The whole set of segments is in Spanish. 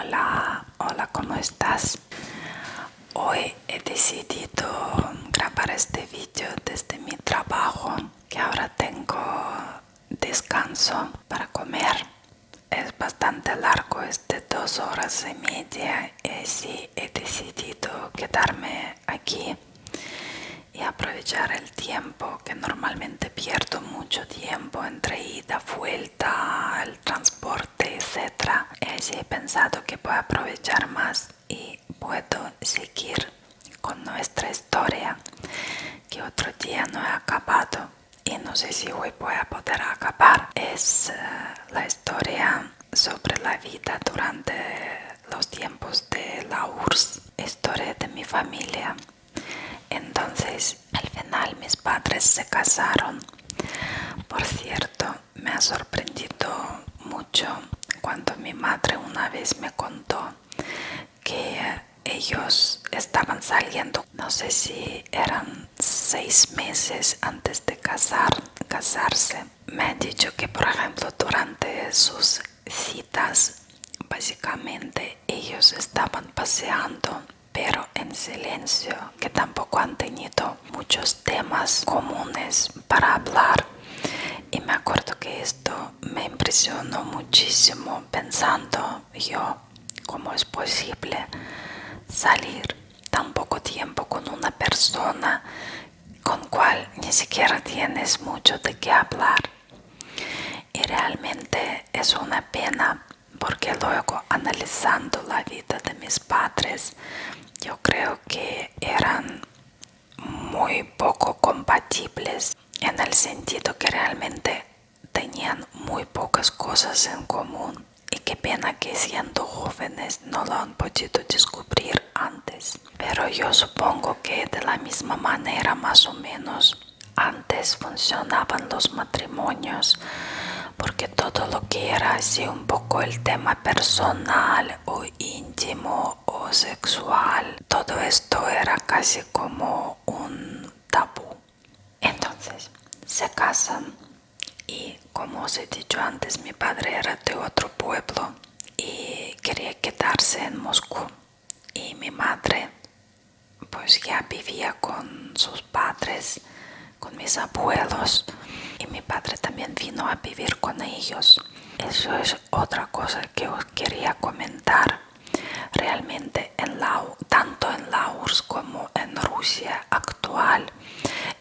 Hola, hola, ¿cómo estás? Hoy he decidido grabar este vídeo desde mi trabajo, que ahora tengo descanso para comer. Es bastante largo, es de 2 horas y media, y sí he decidido quedarme aquí y aprovechar el tiempo, que normalmente pierdo mucho tiempo entre ida, vuelta, el transporte, etc. Así he pensado que puedo aprovechar más y puedo seguir con nuestra historia, que otro día no he acabado y no sé si hoy voy a poder acabar. Es la historia sobre la vida durante los tiempos de la URSS, historia de mi familia. Entonces, al final mis padres se casaron. Por cierto, me ha sorprendido mucho cuando mi madre una vez me contó que ellos estaban saliendo, no sé si eran 6 meses antes de casarse. Me ha dicho que, por ejemplo, durante sus citas, básicamente ellos estaban paseando, pero en silencio, que tampoco han tenido muchos temas comunes para hablar. Y me acuerdo que esto me impresionó muchísimo, pensando yo, ¿cómo es posible salir tan poco tiempo con una persona con cual ni siquiera tienes mucho de qué hablar? Y realmente es una pena, porque luego, analizando la vida de mis padres, yo creo que eran muy poco compatibles, en el sentido que realmente tenían muy pocas cosas en común, y qué pena que siendo jóvenes no lo han podido descubrir antes. Pero yo supongo que de la misma manera, más o menos, antes funcionaban los matrimonios, porque todo lo que era así un poco el tema personal o íntimo o sexual, todo esto era casi como un tabú. Entonces se casan, y como os he dicho antes, mi padre era de otro pueblo y quería quedarse en Moscú, y mi madre pues ya vivía con sus padres, con mis abuelos, y mi padre también vino a vivir con ellos. Eso es otra cosa que os quería comentar. Realmente tanto en la URSS como en Rusia actual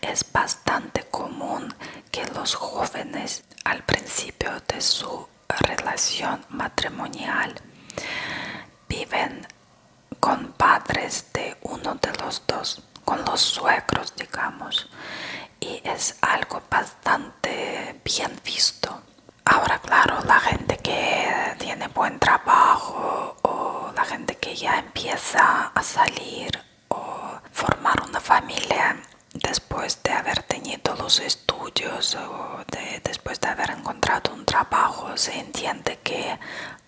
es bastante común que los jóvenes, al principio de su relación matrimonial, viven con padres de uno de los dos, con los suegros, digamos, y es algo bastante bien visto. Ahora, claro, la gente que tiene buen trabajo, o la gente que ya empieza a salir o formar una familia después de haber tenido los estudios, o después de haber encontrado un trabajo, se entiende que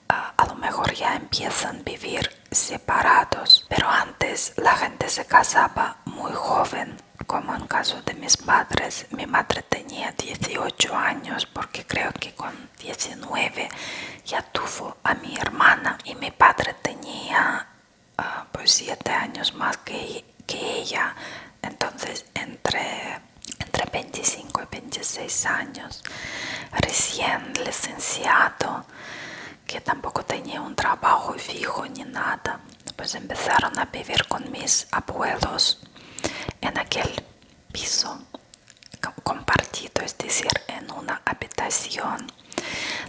a lo mejor ya empiezan a vivir separados. Pero antes la gente se casaba muy joven, como en caso de mis padres. Mi madre tenía 18 años, porque creo que con 19 ya tuvo a mi hermana, y mi padre tenía pues 7 años más que ella. Entonces entre 25 y 26 años, recién licenciado, que tampoco tenía un trabajo fijo ni nada, pues empezaron a vivir con mis abuelos en aquel piso compartido, es decir, en una habitación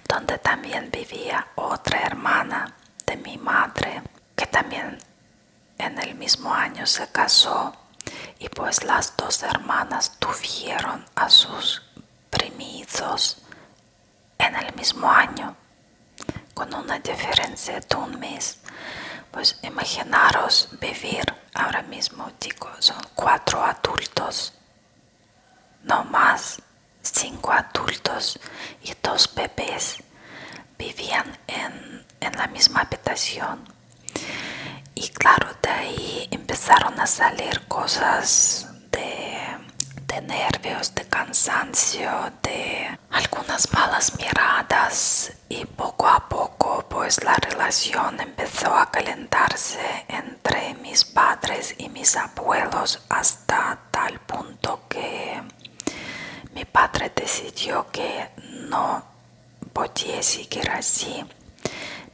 donde también vivía otra hermana de mi madre, que también en el mismo año se casó, y pues las dos hermanas tuvieron a sus primizos en el mismo año, con una diferencia de un mes. Pues imaginaros vivir, ahora mismo digo, son 4 adultos, no más, 5 adultos y 2 bebés, vivían en la misma habitación. Y claro, de ahí empezaron a salir cosas de nervios, de cansancio, de algunas malas miradas, y poco a poco pues la relación empezó a calentarse entre mis padres y mis abuelos hasta tal punto que mi padre decidió que no podía seguir así.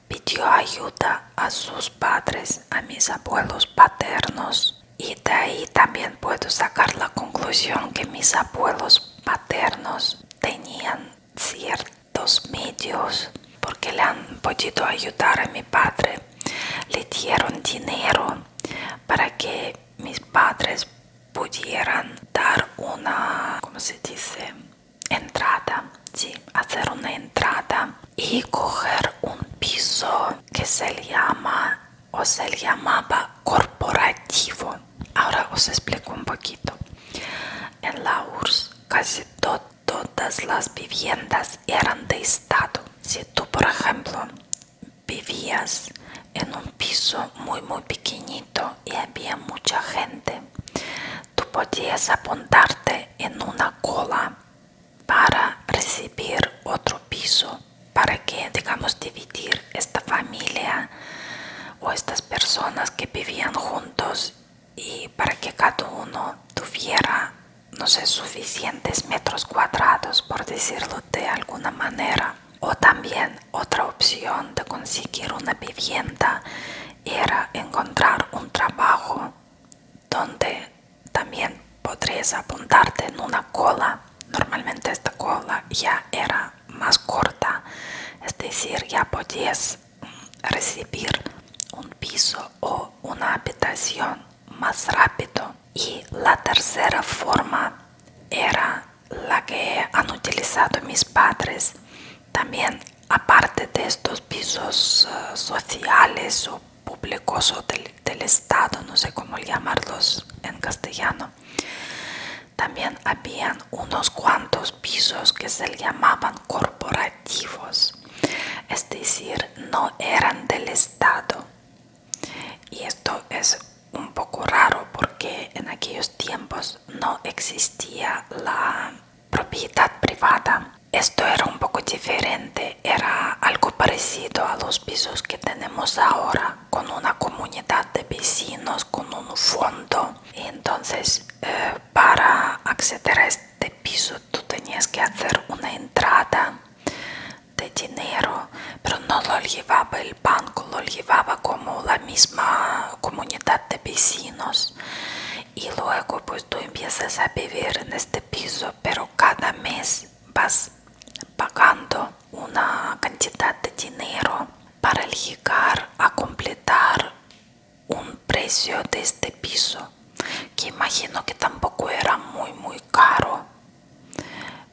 Pidió ayuda a sus padres, a mis abuelos paternos, y de ahí también puedo sacar la conclusión que mis abuelos paternos tenían ciertos medios porque le han podido ayudar a mi padre. Le dieron dinero para que mis padres pudieran dar una, ¿cómo se dice? Entrada, sí, hacer una entrada y coger un piso que se llama o se llamaba corporativo. Ahora os explico un poquito. En la URSS casi todas las viviendas eran de Estado. Si tú, por ejemplo, vivías en un piso muy pequeñito y había mucha gente, tú podías apuntarte en una cola para recibir otro piso, para que, digamos, dividir esta familia o estas personas que vivían juntos y para que cada uno tuviera, no sé, suficientes metros cuadrados, por decirlo de alguna manera. O también otra opción de conseguir una vivienda era encontrar un trabajo donde también podrías apuntarte en una cola. Normalmente esta cola ya era más corta, es decir, ya podías recibir un piso o una habitación más rápido. Y la tercera forma era la que han utilizado mis padres. También, aparte de estos pisos sociales o públicos o del Estado, no sé cómo llamarlos en castellano, también habían unos cuantos pisos que se llamaban corporativos, es decir, no eran del Estado. Y esto es un poco raro porque en aquellos tiempos no existía la propiedad privada. Esto era un poco diferente, era algo parecido a los pisos que tenemos ahora, con una comunidad de vecinos, con un fondo. Y entonces, para acceder a este piso, tú tenías que hacer una entrada de dinero, pero no lo llevaba el banco, lo llevaba como la misma comunidad de vecinos. Y luego pues tú empiezas a vivir en este piso, pero cada mes vas pagando una cantidad de dinero para llegar a completar un precio de este piso, que imagino que tampoco era muy caro.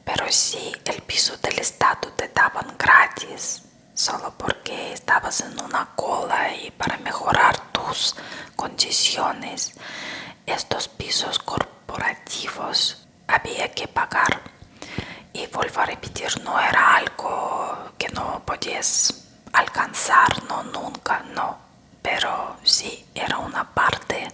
Pero sí, el piso del Estado te daban gratis, solo porque estabas en una cola y para mejorar tus condiciones. Estos pisos corporativos había que pagar. Y vuelvo a repetir, no era algo que no podías alcanzar, no, nunca, no. Pero sí, era una parte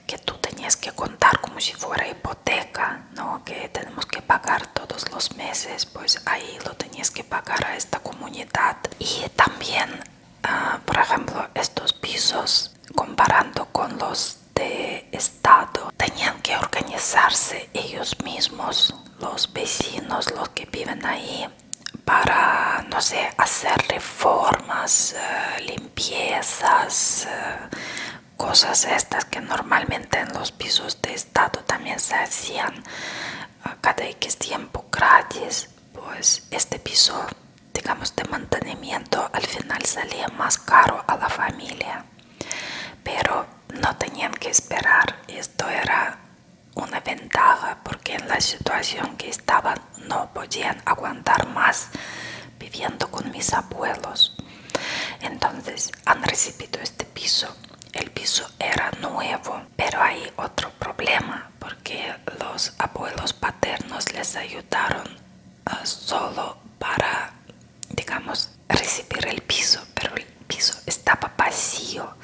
que tú tenías que contar como si fuera hipoteca, ¿no? Que tenemos que pagar todos los meses, pues ahí lo tenías que pagar a esta comunidad. Y también, por ejemplo, estos pisos, comparando con los de Estado, tenían que organizarse ellos mismos, los vecinos, los que viven ahí, para, no sé, hacer reformas, limpiezas, cosas estas que normalmente en los pisos de Estado también se hacían cada X tiempo gratis. Pues este piso, digamos, de mantenimiento al final salía más caro a la familia, pero no tenían que esperar. Esto era una ventaja porque en la situación que estaban no podían aguantar más viviendo con mis abuelos. Entonces han recibido este piso. El piso era nuevo, pero hay otro problema porque los abuelos paternos les ayudaron solo para, digamos, recibir el piso, pero el piso estaba vacío,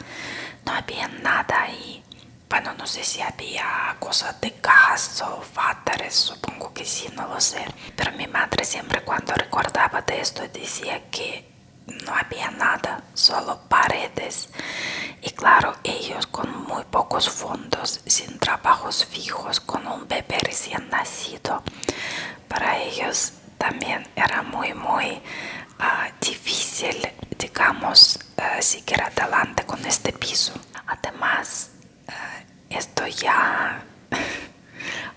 no había nada ahí. Bueno, no sé si había cosas de gas o váteres, supongo que sí, no lo sé. Pero mi madre siempre cuando recordaba de esto decía que no había nada, solo paredes. Y claro, ellos con muy pocos fondos, sin trabajos fijos, con un bebé recién nacido, para ellos también era muy difícil, digamos, seguir adelante con este piso. Además, esto ya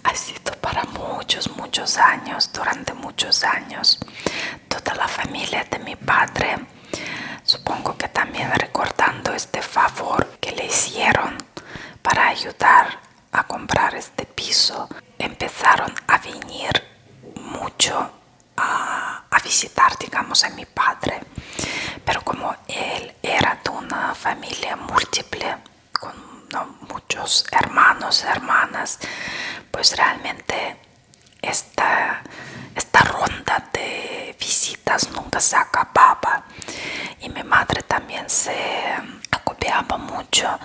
ha sido para muchos años, durante muchos años. Toda la familia de mi padre, supongo que también recordando este favor que le hicieron para ayudar a comprar este piso, empezaron a venir mucho a visitar, digamos, a mi padre. Pero como él era de una familia múltiple, con muchos hermanos, hermanas, pues realmente esta ronda de visitas nunca se acababa. Y mi madre también se agobiaba mucho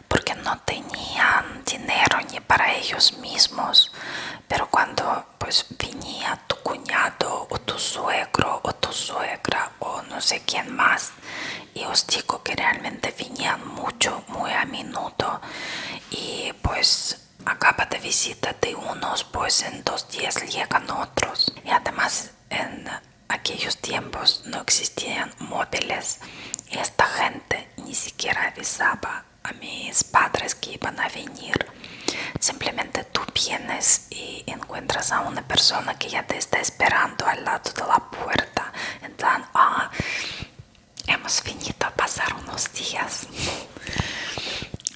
porque no tenían dinero ni para ellos mismos. Pero cuando pues venía tu cuñado o tu suegro o tu suegra o no sé quién más, y os digo que realmente venían mucho, muy a menudo, y pues acaba de visita de unos, pues en 2 días llegan otros. Y además en aquellos tiempos no existían móviles y esta gente ni siquiera avisaba a mis padres que iban a venir. Simplemente tú vienes y encuentras a una persona que ya te está esperando al lado de la puerta, en plan, hemos venido a pasar unos días.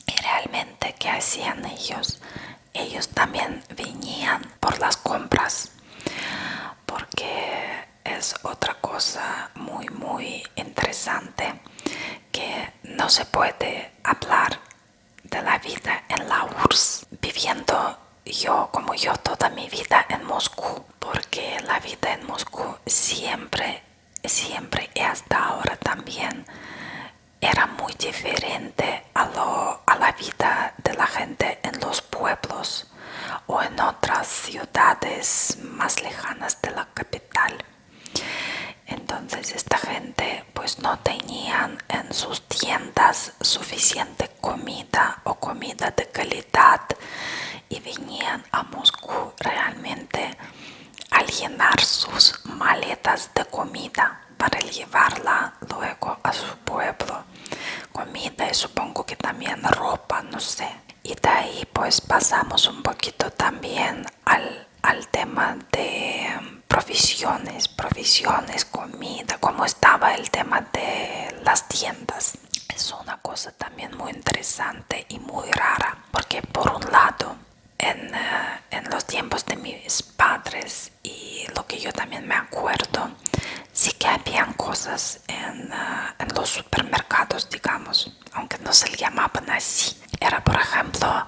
Y realmente, ¿qué hacían ellos? Ellos también venían por las compras, porque es otra cosa muy interesante, que no se puede hablar de la vida en la URSS viviendo yo como yo toda mi vida en Moscú, porque la vida en Moscú siempre y hasta ahora también era muy diferente a la vida de la gente en los pueblos o en otras ciudades más lejanas de la capital. Entonces esta gente pues no tenían en sus tiendas suficiente comida o comida de calidad y venían a Moscú realmente a llenar sus maletas de comida para llevarla luego a su pueblo. Comida y supongo que también ropa, no sé. Y de ahí pues pasamos un poquito también al tema de provisiones, comida, cómo estaba el tema de las tiendas. Es una cosa también muy interesante y muy rara, porque por un lado, en los tiempos de mis padres y lo que yo también me acuerdo, sí que habían cosas en los supermercados, digamos, aunque no se le llamaban así. Era, por ejemplo,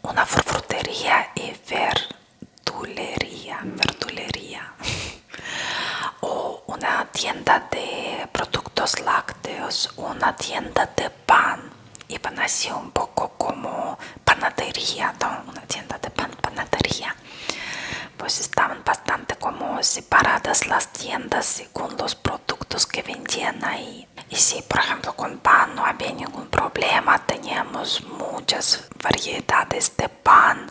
una frutería y verdulería o una tienda de productos lácteos, una tienda de pan. Iban así un poco como panadería, ¿no? Una tienda de panadería. Pues estaban bastante como separadas las tiendas según los productos que vendían ahí. Y si por ejemplo con pan no había ningún problema, teníamos muchas variedades de pan,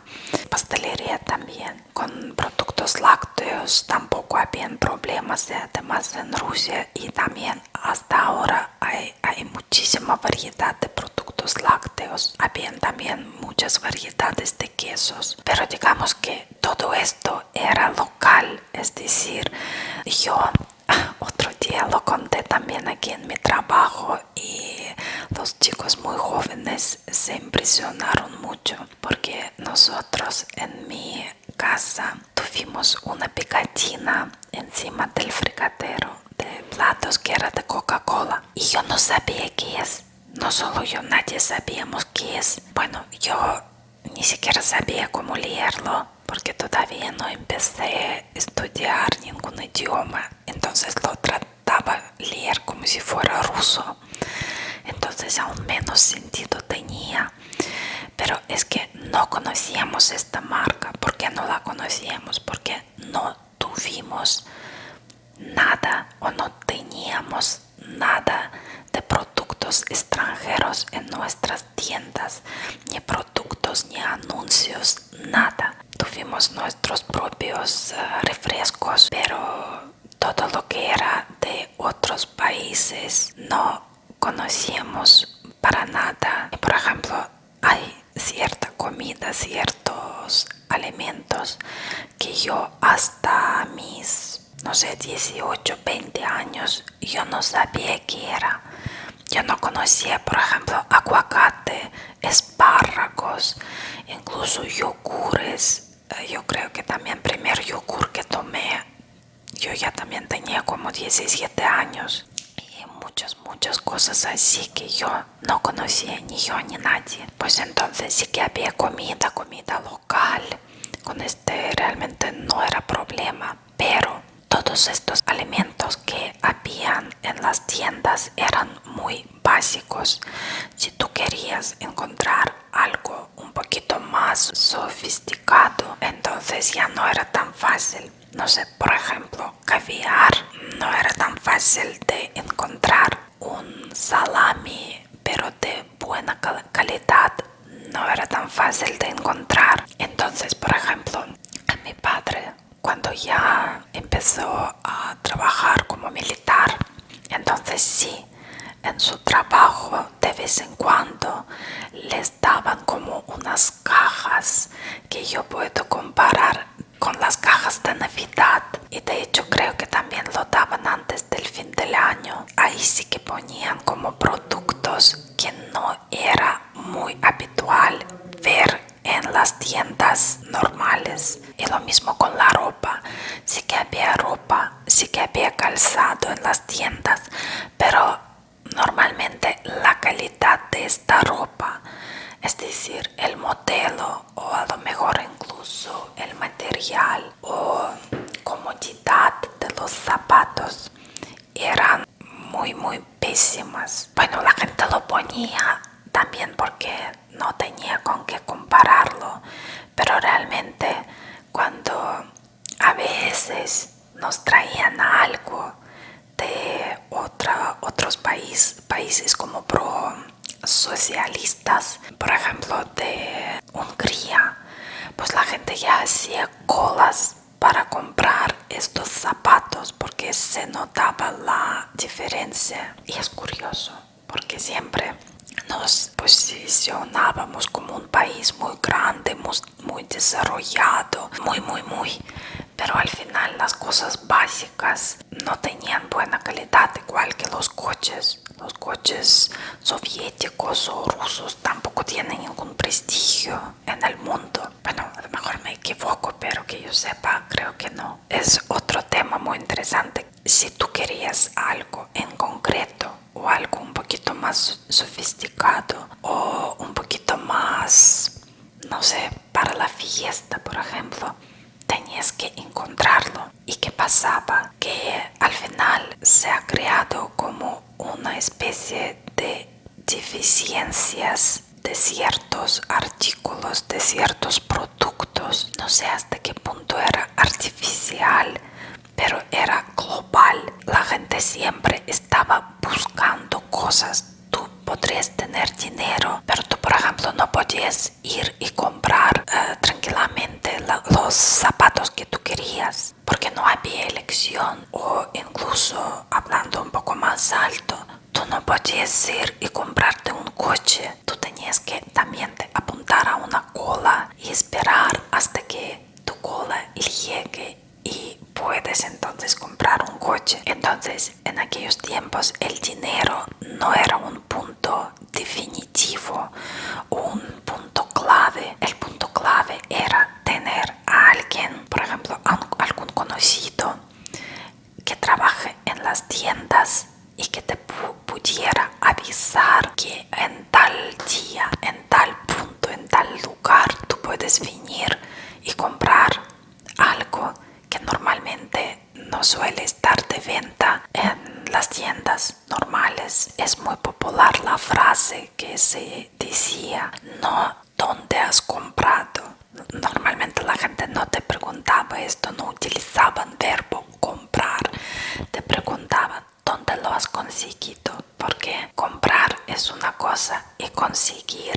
pastelería también. Con productos lácteos tampoco habían problemas, además en Rusia y también hasta ahora hay muchísima variedad de productos lácteos. Habían también muchas variedades de quesos, pero digamos que todo esto era local, es decir, yo otro día lo conté también aquí en mi trabajo y los chicos muy jóvenes se impresionaron mucho porque nosotros en mi casa tuvimos una pegatina encima del fregadero de platos que era de Coca-Cola y yo no sabía qué es. No solo yo, nadie sabíamos qué es. Bueno, yo ni siquiera sabía cómo leerlo porque todavía no empecé a estudiar ningún idioma, entonces lo trataba de leer como si fuera ruso, entonces aún menos sentido tenía. Pero es que no conocíamos esta marca. ¿Por qué no la conocíamos? Porque no tuvimos nada o no teníamos nada de productos extranjeros en nuestras tiendas, ni productos, ni anuncios, nada. Tuvimos nuestros propios refrescos, pero todo lo que era de otros países no conocíamos para nada. Y por ejemplo, hay cierta comida, ciertos alimentos que yo hasta mis, no sé, 18, 20 años, yo no sabía qué era. Yo no conocía, por ejemplo, aguacate, espárragos, incluso yogures. Yo creo que también el primer yogur que tomé, yo ya también tenía como 17 años. Y muchas cosas así que yo no conocía, ni yo ni nadie. Pues entonces sí que había comida local. Con realmente no era problema, pero todos estos alimentos que habían en las tiendas eran muy básicos. Si tú querías encontrar algo un poquito más sofisticado, entonces ya no era tan fácil. No sé, por ejemplo, caviar. No era tan fácil de encontrar un salami, pero de buena calidad. No era tan fácil de encontrar. Entonces, por ejemplo, a mi padre, cuando ya empezó a trabajar como militar, entonces sí, en su trabajo de vez en cuando les daban como unas cajas que yo puedo comparar con las cajas de Navidad, y de hecho creo que también lo daban antes del fin del año. Ahí sí que ponían como productos que no era muy habitual ver en las tiendas normales. Y lo mismo con la ropa. Sí que había ropa, sí que había calzado en las tiendas, pero normalmente la calidad de esta ropa, es decir, el modelo o a lo mejor incluso el material o comodidad de los zapatos, eran muy pésimas. Bueno, la gente lo ponía también porque no tenía con qué compararlo, pero realmente cuando a veces nos traían algo de otros países como socialistas, por ejemplo de Hungría, pues la gente ya hacía colas para comprar estos zapatos porque se notaba la diferencia. Y es curioso porque siempre nos posicionábamos como un país muy grande, muy desarrollado, muy, pero al final las cosas básicas no tenían buena calidad, igual que los coches. Los coches soviéticos o rusos tampoco tienen ningún prestigio en el mundo. Bueno, a lo mejor me equivoco, pero que yo sepa, creo que no. Es otro tema muy interesante. Si tú querías algo en concreto o algo un poquito más sofisticado o un poquito más, no sé, para la fiesta, por ejemplo, tenías que encontrarlo. ¿Y qué pasaba? Que al final se ha creado como una especie de deficiencias de ciertos artículos, de ciertos productos. No sé hasta qué punto era artificial, pero era global. La gente siempre estaba buscando cosas. Tú podrías tener dinero, pero tú, por ejemplo, no podías ir y comprar tranquilamente los zapatos que tú querías porque no había elección. O incluso hablando un poco más alto, tú no podías ir y comprarte un coche. Tú tenías que también apuntar a una cola y esperar hasta que tu cola llegue y puedes entonces comprar un coche. Entonces, en aquellos tiempos el dinero no era un punto definitivo, un punto clave. El punto clave era tener a alguien, por ejemplo, algún conocido que trabaje en las tiendas y que te pudiera avisar que en tal día, en tal punto, en tal lugar tú puedes venir y comprar algo que normalmente no suele estar de venta en las tiendas normales. Es muy popular la frase que se decía: no, ¿dónde has comprado? Normalmente la gente no te preguntaba esto, no utilizaban verbo comprar, te preguntaban: ¿dónde lo has conseguido? cosa y conseguir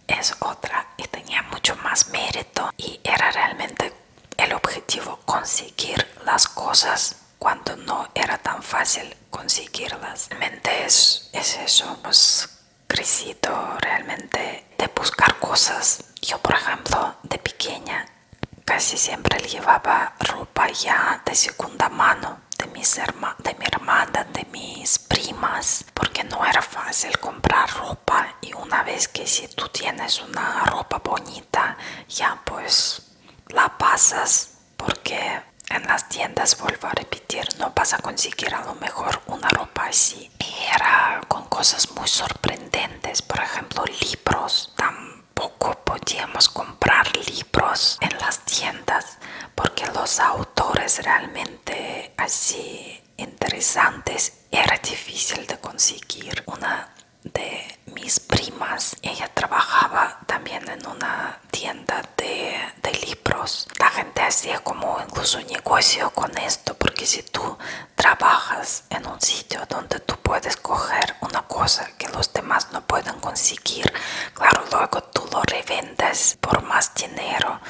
es otra, y tenía mucho más mérito y era realmente el objetivo conseguir las cosas cuando no era tan fácil conseguirlas. Realmente es eso, pues crecido realmente de buscar cosas. Yo, por ejemplo, de pequeña casi siempre llevaba ropa ya de segunda mano de de mi hermana, de mis primas, porque no era fácil comprar ropa. Y una vez que si tú tienes una ropa bonita, ya pues la pasas, porque en las tiendas, vuelvo a repetir, no vas a conseguir a lo mejor una ropa así. Y era con cosas muy sorprendentes, por ejemplo libros. Tampoco podíamos comprar libros en las tiendas porque los autores realmente así interesantes era difícil de conseguir. Una de mis primas, ella trabajaba también en una tienda de libros. La gente hacía como incluso negocio con esto, porque si tú trabajas en un sitio donde tú puedes coger una cosa que los demás no pueden conseguir, claro, luego tú lo revendes por más dinero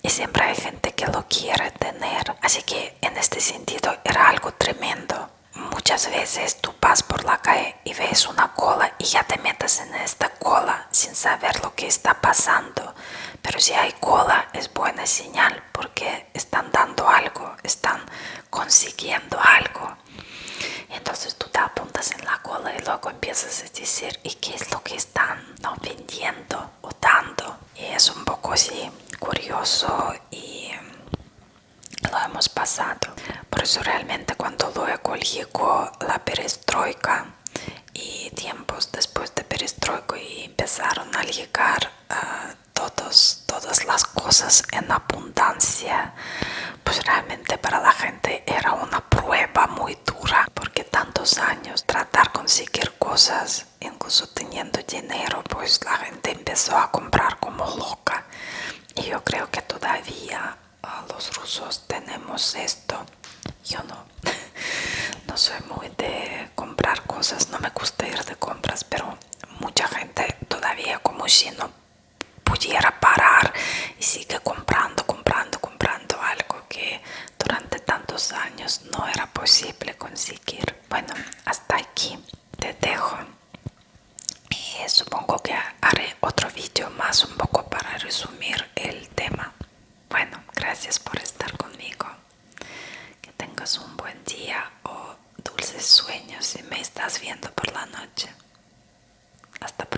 y siempre hay gente que lo quiere tener. Así que en este sentido era algo tremendo. Muchas veces tú vas por la calle y ves una cola y ya te metes en esta cola sin saber lo que está pasando. Pero si hay cola es buena señal, porque están dando algo, están consiguiendo algo. Entonces tú te apuntas en la cola y luego empiezas a decir, ¿y qué es lo que están vendiendo o dando? Y es un poco así curioso y lo hemos pasado. Por eso realmente cuando luego llegó la perestroika y tiempos después de perestroika y empezaron a llegar todas las cosas en abundancia, pues realmente para la gente era una prueba muy dura, porque tantos años tratar de conseguir cosas, incluso teniendo dinero, pues la gente empezó a comprar como loca. Y yo creo que todavía los rusos tenemos esto. Yo no, no soy muy de comprar cosas, no me gusta ir de compras, pero mucha gente todavía como si no pudiera parar y sigue comprando algo que durante tantos años no era posible conseguir. Bueno, hasta aquí te dejo. Y supongo que haré otro vídeo más un poco para resumir el tema. Bueno, gracias por estar conmigo. Que tengas un buen día o dulces sueños si me estás viendo por la noche. Hasta pronto.